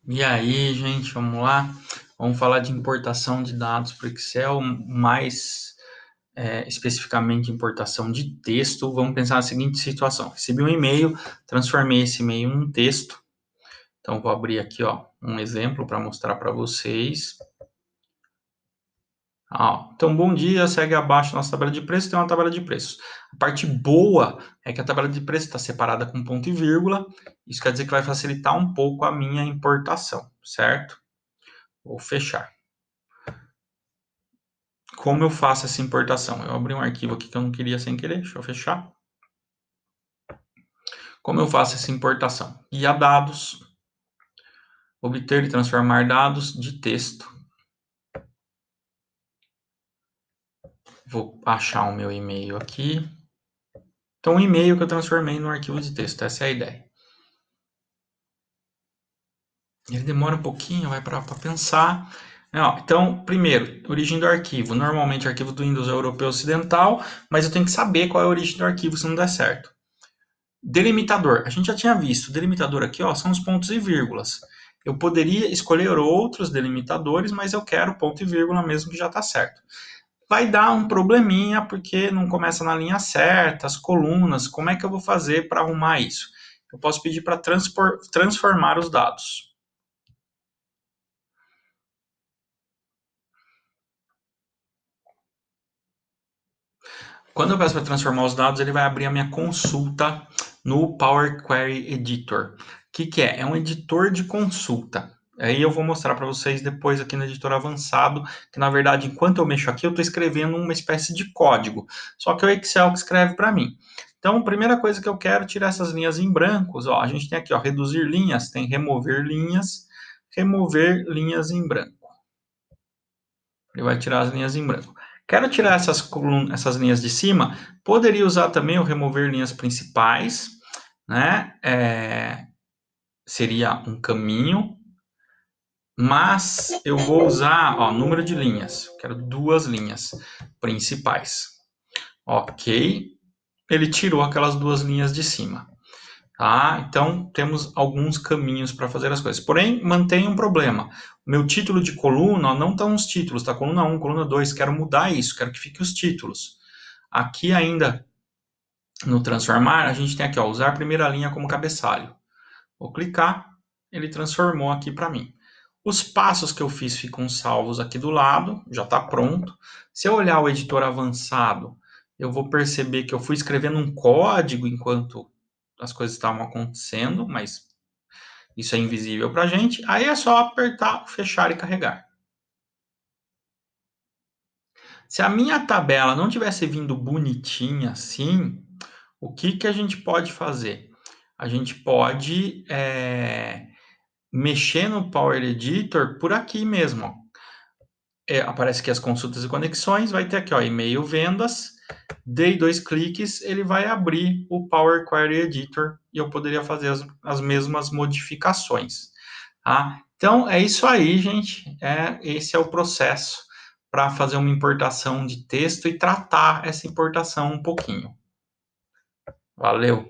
E aí, gente, vamos lá? Vamos falar de importação de dados para o Excel, mais especificamente importação de texto. Vamos pensar na seguinte situação: recebi um e-mail, transformei esse e-mail em um texto. Então, vou abrir aqui, ó, um exemplo para mostrar para vocês. Então, bom dia, segue abaixo nossa tabela de preços, tem uma tabela de preços. A parte boa é que a tabela de preços está separada com ponto e vírgula. Isso quer dizer que vai facilitar um pouco a minha importação, certo? Vou fechar. Como eu faço essa importação? Eu abri um arquivo aqui que eu não queria sem querer, deixa eu fechar. Como eu faço essa importação? Guia dados, obter e transformar dados de texto. Vou achar o meu e-mail aqui. Então, o e-mail que eu transformei no arquivo de texto, essa é a ideia. Ele demora um pouquinho, vai para pensar. Então, primeiro, origem do arquivo. Normalmente, o arquivo do Windows é europeu ocidental, mas eu tenho que saber qual é a origem do arquivo se não der certo. Delimitador. A gente já tinha visto. O delimitador aqui, ó, são os pontos e vírgulas. Eu poderia escolher outros delimitadores, mas eu quero ponto e vírgula mesmo que já está certo. Vai dar um probleminha porque não começa na linha certa, as colunas. Como é que eu vou fazer para arrumar isso? Eu posso pedir para transformar os dados. Quando eu peço para transformar os dados, ele vai abrir a minha consulta no Power Query Editor. O que é? É um editor de consulta. Aí eu vou mostrar para vocês depois aqui no editor avançado, que na verdade, enquanto eu mexo aqui, eu estou escrevendo uma espécie de código. Só que é o Excel que escreve para mim. Então, a primeira coisa que eu quero é tirar essas linhas em brancos. Ó, a gente tem aqui, ó, reduzir linhas, tem remover linhas em branco. Ele vai tirar as linhas em branco. Quero tirar essas linhas de cima, poderia usar também o remover linhas principais, né? Seria um caminho, mas eu vou usar, ó, número de linhas. Quero 2 linhas principais. Ok, ele tirou aquelas 2 linhas de cima. Então, temos alguns caminhos para fazer as coisas. Porém, mantém um problema. O meu título de coluna não estão os títulos, está coluna 1, coluna 2. Quero mudar isso, quero que fique os títulos. Aqui ainda, no transformar, a gente tem aqui, ó, usar a primeira linha como cabeçalho. Vou clicar, ele transformou aqui para mim. Os passos que eu fiz ficam salvos aqui do lado, já está pronto. Se eu olhar o editor avançado, eu vou perceber que eu fui escrevendo um código enquanto as coisas estavam acontecendo, mas isso é invisível para a gente. Aí é só apertar, fechar e carregar. Se a minha tabela não tivesse vindo bonitinha assim, o que a gente pode fazer? A gente pode mexer no Power Editor por aqui mesmo. Ó. Aparece aqui as consultas e conexões, vai ter aqui, ó, e-mail vendas. Dei 2 cliques, ele vai abrir o Power Query Editor e eu poderia fazer as mesmas modificações. Então, é isso aí, gente. Esse é o processo para fazer uma importação de texto e tratar essa importação um pouquinho. Valeu!